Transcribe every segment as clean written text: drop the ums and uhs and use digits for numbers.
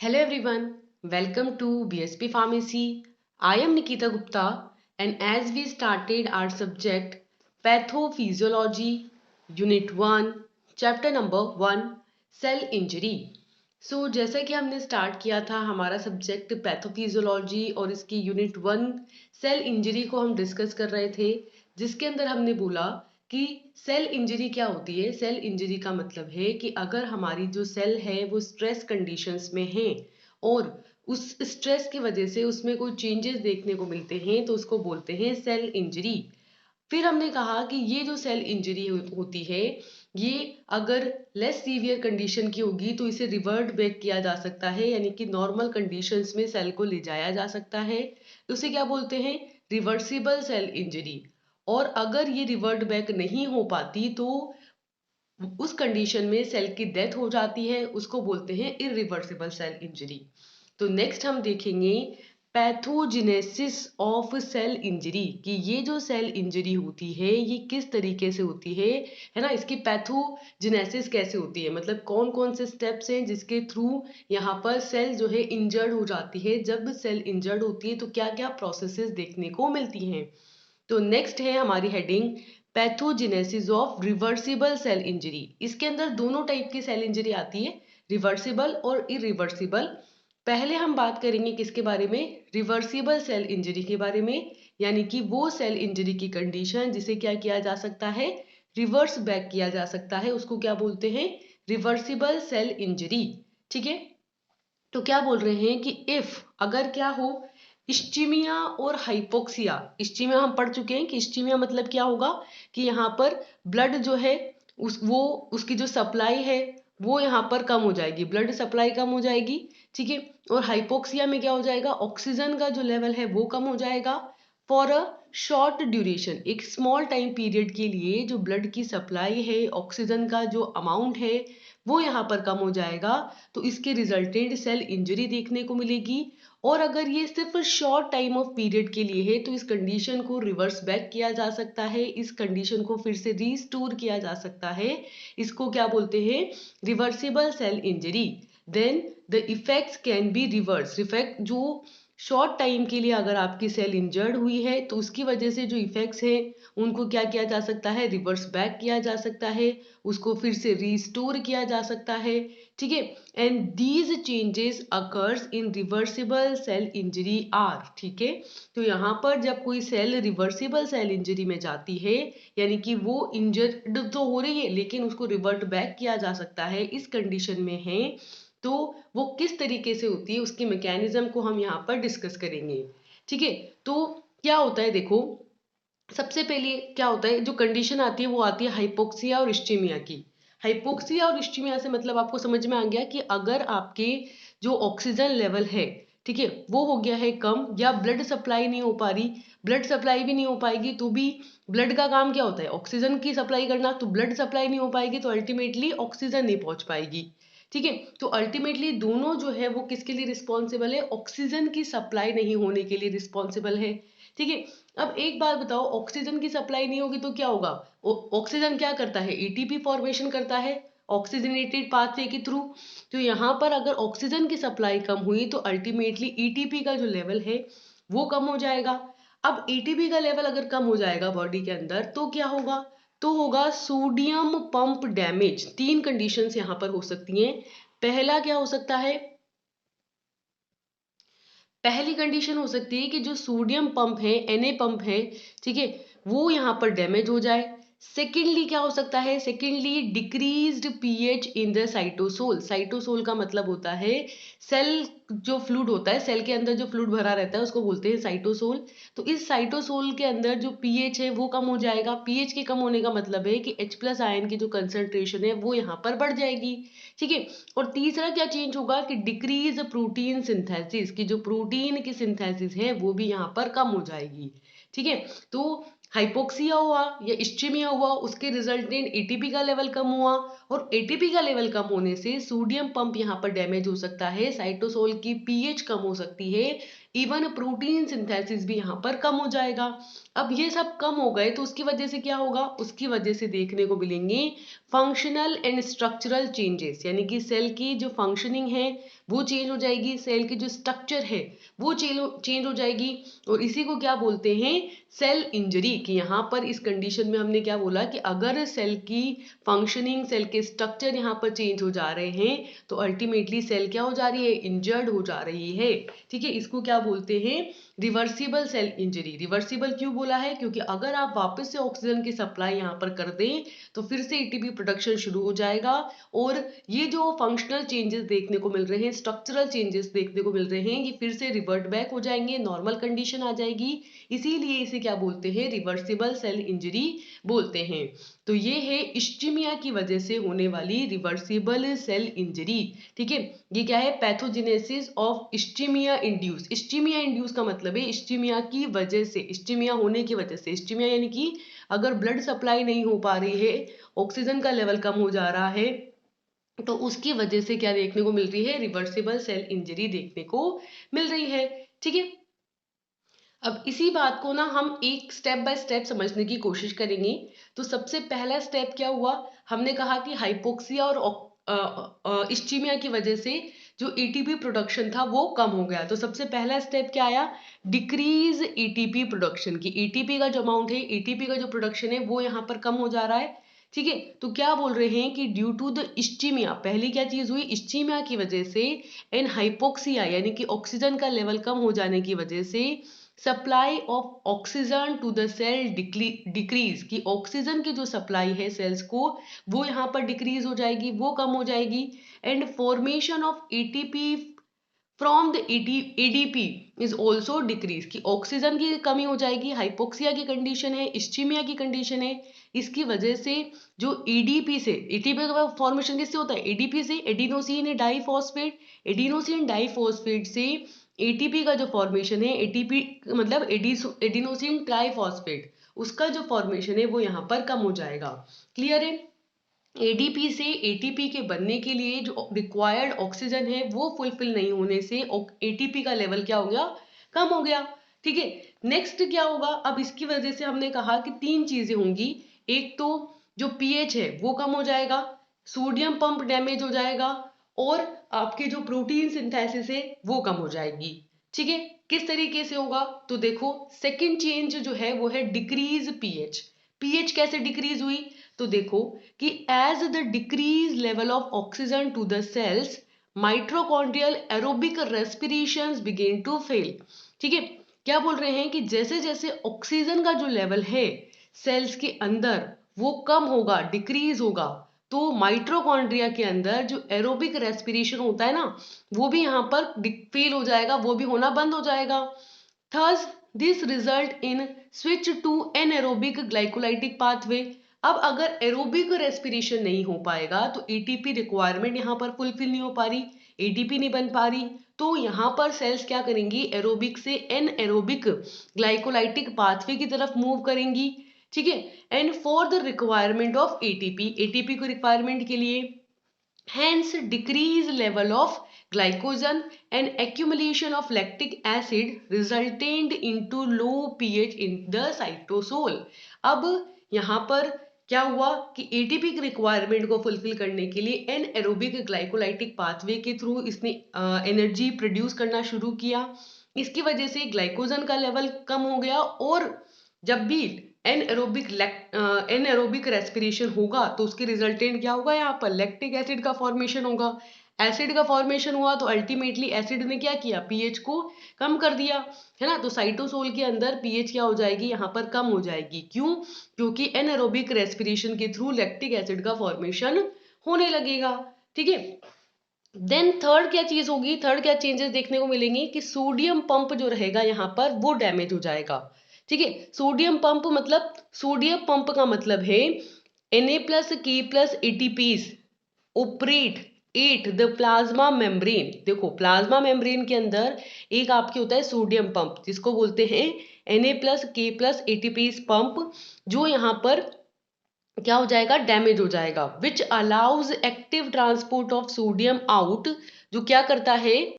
Hello everyone, welcome to BSP Pharmacy. I am Nikita Gupta, and as we started our subject Pathophysiology, Unit 1, Chapter number 1, Cell Injury. जैसा कि हमने start किया था हमारा subject pathophysiology और इसकी unit 1 cell injury को हम डिस्कस कर रहे थे, जिसके अंदर हमने बोला कि सेल इंजरी क्या होती है। सेल इंजरी का मतलब है कि अगर हमारी जो सेल है वो स्ट्रेस कंडीशंस में है और उस स्ट्रेस की वजह से उसमें कोई चेंजेस देखने को मिलते हैं तो उसको बोलते हैं सेल इंजरी। फिर हमने कहा कि ये जो सेल इंजरी होती है ये अगर लेस सीवियर कंडीशन की होगी तो इसे रिवर्ट बैक किया जा सकता है, यानी कि नॉर्मल कंडीशंस में सेल को ले जाया जा सकता है। उसे क्या बोलते हैं? Reversible cell injury. और अगर ये रिवर्ट बैक नहीं हो पाती तो उस कंडीशन में सेल की डेथ हो जाती है, उसको बोलते हैं इरिवर्सिबल सेल इंजरी। तो नेक्स्ट हम देखेंगे पैथोजेनेसिस ऑफ सेल इंजरी, कि ये जो सेल इंजरी होती है ये किस तरीके से होती है ना। इसकी पैथोजेनेसिस कैसे होती है, मतलब कौन कौन से स्टेप्स हैं जिसके थ्रू यहाँ पर सेल जो है इंजर्ड हो जाती है। जब सेल इंजर्ड होती है तो क्या क्या प्रोसेसेस देखने को मिलती हैं। तो नेक्स्ट है हमारी heading pathogenesis of reversible cell injury. इसके अंदर दोनों टाइप की सेल इंजरी आती है, रिवर्सिबल और इरिवर्सिबल। पहले हम बात करेंगे किसके बारे में? रिवर्सिबल सेल इंजरी के बारे में, यानी कि वो सेल इंजरी की कंडीशन जिसे क्या किया जा सकता है? रिवर्स बैक किया जा सकता है, उसको क्या बोलते हैं? Reversible cell injury. ठीक है, तो क्या बोल रहे हैं कि इफ अगर क्या हो इस्चीमिया और हाइपोक्सिया। इस्चीमिया हम पढ़ चुके हैं कि इस्चीमिया मतलब क्या होगा कि यहाँ पर ब्लड जो है उसकी जो सप्लाई है वो यहाँ पर कम हो जाएगी, ब्लड सप्लाई कम हो जाएगी। ठीक है, और हाइपोक्सिया में क्या हो जाएगा? ऑक्सीजन का जो लेवल है वो कम हो जाएगा। फॉर अ शॉर्ट ड्यूरेशन, एक स्मॉल टाइम पीरियड के लिए जो ब्लड की सप्लाई है, ऑक्सीजन का जो अमाउंट है वो यहाँ पर कम हो जाएगा, तो इसके रिजल्टेंट सेल इंजरी देखने को मिलेगी। और अगर ये सिर्फ शॉर्ट टाइम ऑफ पीरियड के लिए है तो इस कंडीशन को रिवर्स बैक किया जा सकता है, इस कंडीशन को फिर से रीस्टोर किया जा सकता है। इसको क्या बोलते हैं? Reversible cell injury. Then the effects can be reverse. Effect जो शॉर्ट टाइम के लिए अगर आपकी सेल इंजर्ड हुई है तो उसकी वजह से जो इफेक्ट्स हैं उनको क्या किया जा सकता है? रिवर्स बैक किया जा सकता है, उसको फिर से रीस्टोर किया जा सकता है। ठीक है, and these changes occurs in reversible cell injury are. ठीक है, तो यहाँ पर जब कोई सेल रिवर्सिबल सेल इंजरी में जाती है, यानी कि वो इंजर्ड तो हो रही है लेकिन उसको रिवर्ट बैक किया जा सकता है, इस कंडीशन में है, तो वो किस तरीके से होती है उसके मैकेनिज्म को हम यहाँ पर डिस्कस करेंगे। ठीक है, तो क्या होता है देखो, सबसे पहले क्या होता है, जो कंडीशन आती है वो आती है हाइपोक्सिया और इस्चीमिया की। हाइपोक्सिया और इस्चीमिया से मतलब आपको समझ में आ गया कि अगर आपके जो ऑक्सीजन लेवल है, ठीक है, वो हो गया है कम, या ब्लड सप्लाई नहीं हो पा रही, ब्लड सप्लाई भी नहीं हो पाएगी तो भी ब्लड का काम क्या होता है? ऑक्सीजन की सप्लाई करना। तो ब्लड सप्लाई नहीं हो पाएगी तो अल्टीमेटली ऑक्सीजन नहीं पहुंच पाएगी। ठीक है, तो अल्टीमेटली दोनों जो है वो किसके लिए रिस्पॉन्सिबल है? ऑक्सीजन की सप्लाई नहीं होने के लिए रिस्पॉन्सिबल है। ठीक है, अब एक बात बताओ, ऑक्सीजन की सप्लाई नहीं होगी तो क्या होगा? ऑक्सीजन क्या करता है? एटीपी फॉर्मेशन करता है ऑक्सीजनेटेड पाथवे के थ्रू। तो यहाँ पर अगर ऑक्सीजन की सप्लाई कम हुई तो अल्टीमेटली एटीपी का जो लेवल है वो कम हो जाएगा। अब एटीपी का लेवल अगर कम हो जाएगा बॉडी के अंदर तो क्या होगा? तो होगा सोडियम पंप डैमेज। तीन कंडीशंस यहाँ पर हो सकती हैं। पहला क्या हो सकता है? पहली कंडीशन हो सकती है कि जो सोडियम पंप है, एनए पंप है, ठीक है, वो यहाँ पर डैमेज हो जाए। सेकेंडली क्या हो सकता है? Secondly decreased pH in the cytosol. Cytosol का मतलब होता है सेल, जो फ्लूइड होता है सेल के अंदर जो फ्लूइड भरा रहता है उसको बोलते हैं साइटोसोल। तो इस साइटोसोल के अंदर जो पीएच है वो कम हो जाएगा। पीएच के कम होने का मतलब है कि H प्लस आयन की जो कंसंट्रेशन है वो यहाँ पर बढ़ जाएगी। ठीक है, और तीसरा क्या चेंज होगा कि डिक्रीज प्रोटीन सिंथेसिस, की जो प्रोटीन की सिंथेसिस है वो भी यहाँ पर कम हो जाएगी। ठीक है, तो हाइपोक्सिया हुआ या इस्चीमिया हुआ, उसके रिजल्टेंट एटीपी का लेवल कम हुआ, और एटीपी का लेवल कम होने से सोडियम पंप यहाँ पर डैमेज हो सकता है, साइटोसोल की पीएच कम हो सकती है, इवन प्रोटीन सिंथेसिस भी यहाँ पर कम हो जाएगा। अब ये सब कम हो गए तो उसकी वजह से क्या होगा, उसकी वजह से देखने को मिलेंगे फंक्शनल एंड स्ट्रक्चरल चेंजेस, यानी कि सेल की जो फंक्शनिंग है वो चेंज हो जाएगी, सेल की जो स्ट्रक्चर है वो चेंज हो जाएगी। और इसी को क्या बोलते हैं, सेल इंजरी। कि यहाँ पर इस कंडीशन में हमने क्या बोला कि अगर सेल की फंक्शनिंग, सेल के स्ट्रक्चर यहाँ पर चेंज हो जा रहे हैं तो अल्टीमेटली सेल क्या हो जा रही है, इंजर्ड हो जा रही है। ठीक है, इसको क्या बोलते हैं, रिवर्सिबल सेल इंजरी। रिवर्सिबल क्यों बोला है, क्योंकि अगर आप वापस से ऑक्सीजन की सप्लाई यहाँ पर कर दें तो फिर से एटीपी प्रोडक्शन शुरू हो जाएगा और ये जो फंक्शनल चेंजेस देखने को मिल रहे हैं, स्ट्रक्चरल चेंजेस देखने को मिल रहे हैं, ये फिर से रिवर्ट बैक हो जाएंगे, नॉर्मल कंडीशन आ जाएगी। इसीलिए इसे क्या बोलते हैं, रिवर्सिबल सेल इंजरी बोलते हैं। तो ये है इस्चीमिया की वजह से होने वाली रिवर्सिबल सेल इंजरी। ठीक है, ये क्या है, pathogenesis of ischaemia induce. Ischaemia induce का मतलब है इस्चीमिया की वजह से, इस्चीमिया होने की वजह से। इस्चीमिया यानी कि अगर ब्लड सप्लाई नहीं हो पा रही है, ऑक्सीजन का लेवल कम हो जा रहा है, तो उसकी वजह से क्या देखने को मिल रही है, रिवर्सिबल सेल इंजरी देखने को मिल रही है। ठीक है, अब इसी बात को ना हम एक स्टेप बाय स्टेप समझने की कोशिश करेंगे। तो सबसे पहला स्टेप क्या हुआ, हमने कहा कि हाइपोक्सिया और इस्चीमिया की वजह से जो एटीपी प्रोडक्शन था वो कम हो गया। तो सबसे पहला स्टेप क्या आया, डिक्रीज एटीपी प्रोडक्शन। की एटीपी का जो अमाउंट है, एटीपी का जो प्रोडक्शन है वो यहाँ पर कम हो जा रहा है। ठीक है, तो क्या बोल रहे हैं कि ड्यू टू द इस्चीमिया, पहली क्या चीज हुई, इस्चीमिया की वजह से, एंड हाइपोक्सिया यानी कि ऑक्सीजन का लेवल कम हो जाने की वजह से supply of oxygen to the cell decrease. की ऑक्सीजन की जो सप्लाई है सेल्स को वो यहाँ पर डिक्रीज हो जाएगी, वो कम हो जाएगी। And formation of ATP from the ADP is also decrease. की ऑक्सीजन की कमी हो जाएगी, हाइपोक्सिया की कंडीशन है, इस्चीमिया की कंडीशन है, इसकी वजह से जो एडीपी से, एटीपी का फॉर्मेशन किससे होता है, एडीपी से, एडिनोसिन डाइफॉस्फेट, एडिनोसिन डाइफॉस्फेट से एटीपी का जो फॉर्मेशन है, एटीपी मतलब एडिनोसिन ट्राइफॉस्फेट, उसका जो फॉर्मेशन है वो यहाँ पर कम हो जाएगा। क्लियर है, एडीपी से एटीपी के बनने के लिए जो रिक्वायर्ड ऑक्सीजन है वो फुलफिल नहीं होने से एटीपी का लेवल क्या हो गया, कम हो गया। ठीक है, नेक्स्ट क्या होगा, अब इसकी वजह से हमने कहा कि तीन चीजें होंगी। एक तो जो पीएच है वो कम हो जाएगा, सोडियम पंप डैमेज हो जाएगा, और आपके जो प्रोटीन सिंथेसिस है वो कम हो जाएगी। ठीक है, किस तरीके से होगा, तो देखो सेकंड चेंज जो है वो है डिक्रीज पीएच। पीएच कैसे डिक्रीज हुई, तो देखो कि as the decrease level of oxygen to the cells, mitochondrial aerobic respirations begin to fail. ठीक है, क्या बोल रहे हैं कि जैसे जैसे ऑक्सीजन का जो लेवल है सेल्स के अंदर वो कम होगा, डिक्रीज होगा, तो माइट्रोकॉन्ड्रिया के अंदर जो एरोबिक रेस्पिरेशन होता है ना वो भी यहाँ पर फेल हो जाएगा, वो भी होना बंद हो जाएगा। Thus this result in switch to anaerobic glycolytic pathway. अब अगर एरोबिक रेस्पिरेशन नहीं हो पाएगा तो एटीपी रिक्वायरमेंट यहाँ पर फुलफिल नहीं हो पा रही, एटीपी नहीं बन पा रही, तो यहाँ पर सेल्स क्या करेंगी, एरोबिक से एनएरोबिक ग्लाइकोलाइटिक पाथवे की तरफ मूव करेंगी। ठीक है, and for the requirement of ATP, ATP को रिक्वायरमेंट के लिए, hence decrease level of glycogen and accumulation of lactic acid resulted into low pH in the cytosol। अब यहाँ पर क्या हुआ कि एटीपी की रिक्वायरमेंट को फुलफिल करने के लिए एनएरोबिक ग्लाइकोलाइटिक पाथवे के थ्रू इसने एनर्जी प्रोड्यूस करना शुरू किया। इसकी वजह से ग्लाइकोजन का लेवल कम हो गया, और जब भी एनएरोबिक रेस्पिरेशन होगा तो उसके रिजल्टेंट क्या होगा, यहाँ पर लैक्टिक एसिड का फॉर्मेशन होगा। एसिड का फॉर्मेशन हुआ तो अल्टीमेटली एसिड ने क्या किया, पीएच को कम कर दिया, है ना। तो साइटोसोल के अंदर पीएच क्या हो जाएगी, यहाँ पर कम हो जाएगी। क्यों, क्योंकि एनएरोबिक रेस्पिरेशन के थ्रू लैक्टिक एसिड का फॉर्मेशन होने लगेगा। ठीक है, देन थर्ड क्या चीज होगी, थर्ड क्या चेंजेस देखने को मिलेंगे कि सोडियम पंप जो रहेगा यहाँ पर वो डैमेज हो जाएगा। ठीक है, सोडियम पंप मतलब, सोडियम पंप का मतलब है Na+K+ATPs operate at the plasma membrane. देखो प्लाज्मा मेम्ब्रेन के अंदर एक आपके होता है सोडियम पंप, जिसको बोलते हैं Na+K+ATPs पंप, जो यहाँ पर क्या हो जाएगा, डैमेज हो जाएगा। Which allows active transport of sodium out, जो क्या करता है,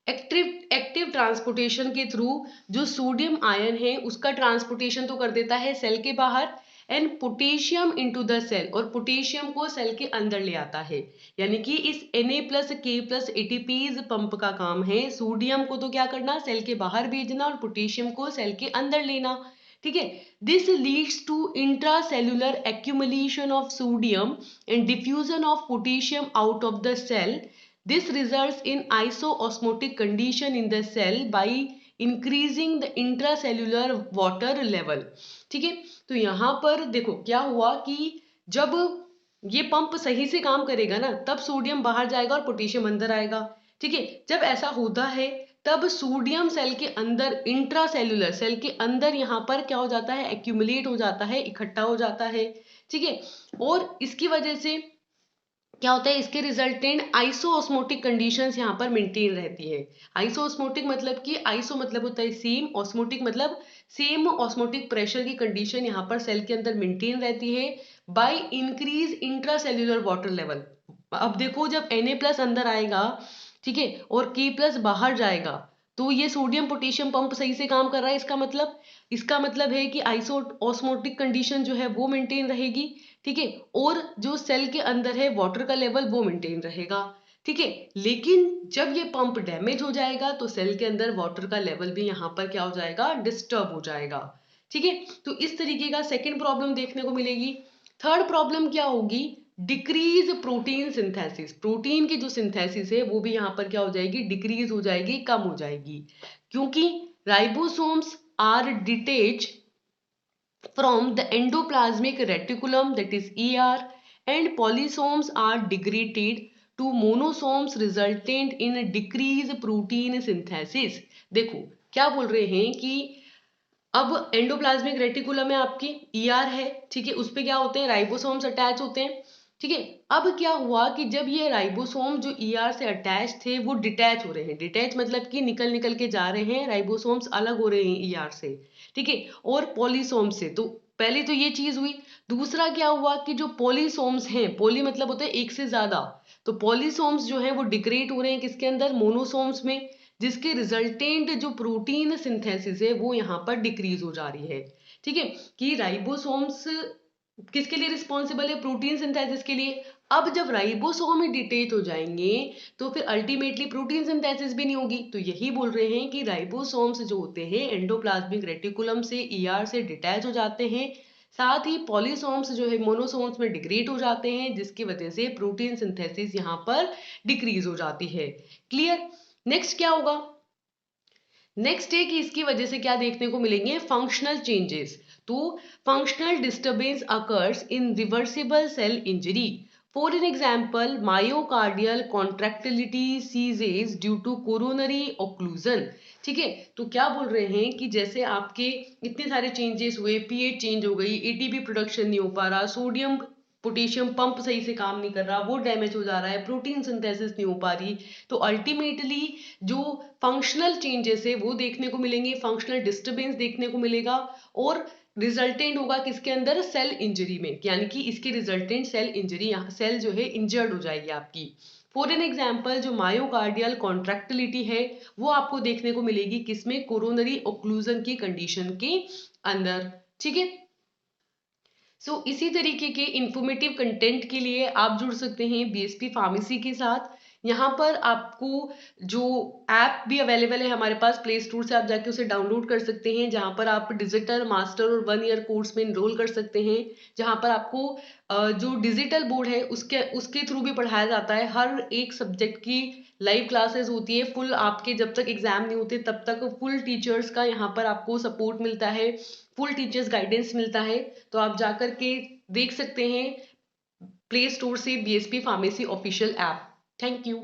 एक्टिव ट्रांसपोर्टेशन के थ्रू जो सोडियम आयन है उसका ट्रांसपोर्टेशन तो कर देता है सेल के बाहर, and potassium into the cell, और पोटेशियम को सेल के अंदर ले आता है। यानी कि इस Na+K+ एटीपीज पंप का काम है सोडियम को तो क्या करना, सेल के बाहर भेजना, और पोटेशियम को सेल के अंदर लेना। ठीक है, this leads to intracellular accumulation of sodium and diffusion of potassium out of the cell. This results in isoosmotic condition in the cell by increasing the intracellular water level. ठीक है, तो यहाँ पर देखो क्या हुआ कि जब ये पंप सही से काम करेगा ना तब सोडियम बाहर जाएगा और पोटेशियम अंदर आएगा। ठीक है, जब ऐसा होता है तब सोडियम सेल के अंदर, इंट्रासेल्युलर सेल के अंदर यहाँ पर क्या हो जाता है, एक्यूमुलेट हो जाता है, इकट्ठा हो जाता है। ठीक है, और इसकी वजह से क्या होता है, इसके रिजल्टेंट आइसोऑस्मोटिक कंडीशंस यहाँ पर मेंटेन रहती है। आइसोऑस्मोटिक मतलब कि आइसो मतलब होता है सेम, ऑस्मोटिक मतलब सेम ऑस्मोटिक प्रेशर की कंडीशन यहाँ पर सेल के अंदर मेंटेन रहती है by increase intracellular water level. अब देखो जब Na+ अंदर आएगा, ठीक है, और K+ बाहर जाएगा, तो ये सोडियम पोटेशियम पंप सही से काम कर रहा है, इसका मतलब है कि आइसो ऑस्मोटिक कंडीशन जो है वो मेंटेन रहेगी। ठीक है, और जो सेल के अंदर है वाटर का लेवल वो मेंटेन रहेगा। ठीक है, लेकिन जब ये पंप डैमेज हो जाएगा तो सेल के अंदर वाटर का लेवल भी यहाँ पर क्या हो जाएगा, डिस्टर्ब हो जाएगा। ठीक है, तो इस तरीके का सेकेंड प्रॉब्लम देखने को मिलेगी। थर्ड प्रॉब्लम क्या होगी, डिक्रीज प्रोटीन सिंथेसिस। प्रोटीन की जो सिंथेसिस है वो भी यहाँ पर क्या हो जाएगी, डिक्रीज हो जाएगी, कम हो जाएगी, क्योंकि ribosomes are detach from the endoplasmic reticulum, that is ER, and polysomes are degraded to monosomes resultant in decrease protein synthesis. देखो क्या बोल रहे हैं कि अब एंडोप्लाज्मिक रेटिकुलम है आपकी, ईआर है, ठीक है, उस पे क्या होते हैं, राइबोसोम्स अटैच होते हैं। ठीक है, अब क्या हुआ कि जब ये राइबोसोम जो ईआर से अटैच थे वो डिटैच हो रहे हैं, डिटैच मतलब कि निकल के जा रहे हैं, राइबोसोम्स अलग हो रहे हैं ईआर से। ठीक है, और पॉलीसोम से, तो पहले तो ये चीज हुई। दूसरा क्या हुआ कि जो पॉलीसोम्स हैं, पॉली मतलब होता है एक से ज्यादा, तो पॉलीसोम्स जो है वो डिग्रेड हो रहे हैं किसके अंदर, मोनोसोम्स में, जिसके रिजल्टेंट जो प्रोटीन सिंथेसिस है वो यहाँ पर डिक्रीज हो जा रही है। ठीक है, कि राइबोसोम्स किसके लिए रिस्पॉन्सिबल है, प्रोटीन सिंथेसिस के लिए। अब जब राइबोसोम ही डिटेच हो जाएंगे तो फिर अल्टीमेटली प्रोटीन सिंथेसिस भी नहीं होगी। तो यही बोल रहे हैं कि राइबोसोम्स जो होते हैं एंडोप्लाज्मिक रेटिकुलम से, ईआर से डिटैच हो जाते हैं, साथ ही पॉलीसोम्स जो है मोनोसोम्स में डिग्रेड हो जाते हैं, जिसकी वजह से प्रोटीन सिंथेसिस यहाँ पर डिक्रीज हो जाती है। क्लियर। नेक्स्ट क्या होगा, नेक्स्ट है कि इसकी वजह से क्या देखने को मिलेंगे, फंक्शनल चेंजेस। तो functional disturbance occurs in reversible cell injury. For an example myocardial contractility ceases due to coronary occlusion. ठीक है, तो क्या बोल रहे हैं कि जैसे आपके इतने सारे चेंजेस हुए, पीएच चेंज हो गई, एटीपी प्रोडक्शन नहीं हो पा रहा, सोडियम पोटेशियम पंप सही से काम नहीं कर रहा, वो डैमेज हो जा रहा है, प्रोटीन सिंथेसिस नहीं हो पा रही, तो अल्टीमेटली जो फंक्शनल चेंजेस है वो देखने को मिलेंगे, फंक्शनल डिस्टर्बेंस देखने को मिलेगा, और रिजल्टेंट होगा किसके अंदर, सेल इंजरी में, यानी कि इसके रिजल्टेंट सेल इंजरी, सेल जो है इंजर्ड हो जाएगी आपकी। फॉर एन एग्जाम्पल जो मायोकार्डियल कॉन्ट्रैक्टिलिटी है वो आपको देखने को मिलेगी किसमें, कोरोनरी ऑक्लूजन की कंडीशन के अंदर। ठीक है, सो इसी तरीके के इंफॉर्मेटिव कंटेंट के लिए आप जुड़ सकते हैं बीएसपी फार्मेसी के साथ। यहाँ पर आपको जो ऐप भी अवेलेबल है हमारे पास, प्ले स्टोर से आप जाके उसे डाउनलोड कर सकते हैं, जहाँ पर आप डिजिटल मास्टर और 1 ईयर कोर्स में इनरोल कर सकते हैं, जहाँ पर आपको जो डिजिटल बोर्ड है उसके थ्रू भी पढ़ाया जाता है। हर एक सब्जेक्ट की लाइव क्लासेस होती है फुल, आपके जब तक एग्जाम नहीं होते तब तक फुल टीचर्स का यहाँ पर आपको सपोर्ट मिलता है, फुल टीचर्स गाइडेंस मिलता है। तो आप जाकर के देख सकते हैं प्ले स्टोर से BSP pharmacy official app. Thank you.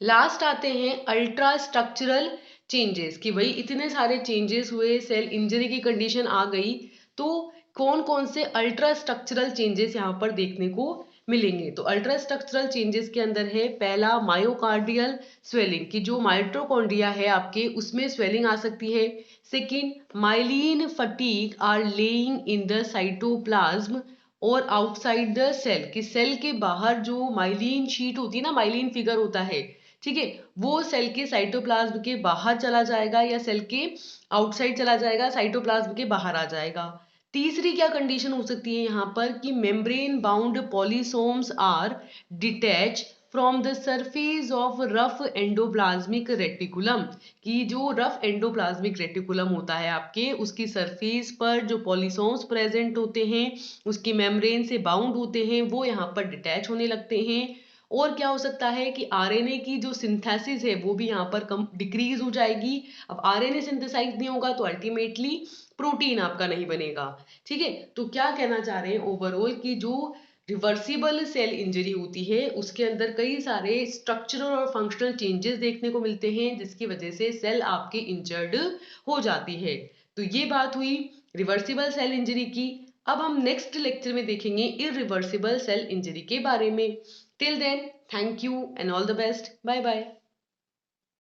Last आते हैं अल्ट्रा स्ट्रक्चरल चेंजेस, कि भाई इतने सारे चेंजेस हुए, सेल इंजरी की कंडीशन आ गई, तो कौन कौन से अल्ट्रा स्ट्रक्चरल चेंजेस यहाँ पर देखने को मिलेंगे। तो अल्ट्रा स्ट्रक्चरल चेंजेस के अंदर है पहला मायोकार्डियल स्वेलिंग, की जो माइटोकॉन्ड्रिया है आपके उसमें स्वेलिंग आ सकती है। Second, myelin fatigue are laying in the cytoplasm और आउटसाइड द सेल, कि सेल के बाहर जो माइलिन शीट होती है ना, माइलिन फिगर होता है, ठीक है, वो सेल के साइटोप्लाज्म के बाहर चला जाएगा या सेल के आउटसाइड चला जाएगा, साइटोप्लाज्म के बाहर आ जाएगा। तीसरी क्या कंडीशन हो सकती है यहाँ पर कि membrane bound polysomes are detach from the surface of rough endoplasmic reticulum, कि जो रफ एंडोप्लाज्मिक रेटिकुलम होता है आपके, उसकी सरफेस पर जो पॉलीसोम्स प्रेजेंट होते हैं, उसकी मेम्ब्रेन से बाउंड होते हैं, वो यहाँ पर डिटैच होने लगते हैं। और क्या हो सकता है कि आरएनए की जो सिंथेसिस है वो भी यहाँ पर कम डिक्रीज हो जाएगी। अब आरएनए सिंथेसाइज नहीं होगा तो अल्टीमेटली प्रोटीन आपका नहीं बनेगा। ठीक है, तो क्या कहना चाह रहे हैं ओवरऑल कि जो रिवर्सिबल सेल इंजरी होती है उसके अंदर कई सारे स्ट्रक्चरल और फंक्शनल चेंजेस देखने को मिलते हैं, जिसकी वजह से सेल आपके इंजर्ड हो जाती है। तो ये बात हुई रिवर्सिबल सेल इंजरी की। अब हम नेक्स्ट लेक्चर में देखेंगे इरिवर्सिबल सेल इंजरी के बारे में। Till then, thank you and all the best, bye bye.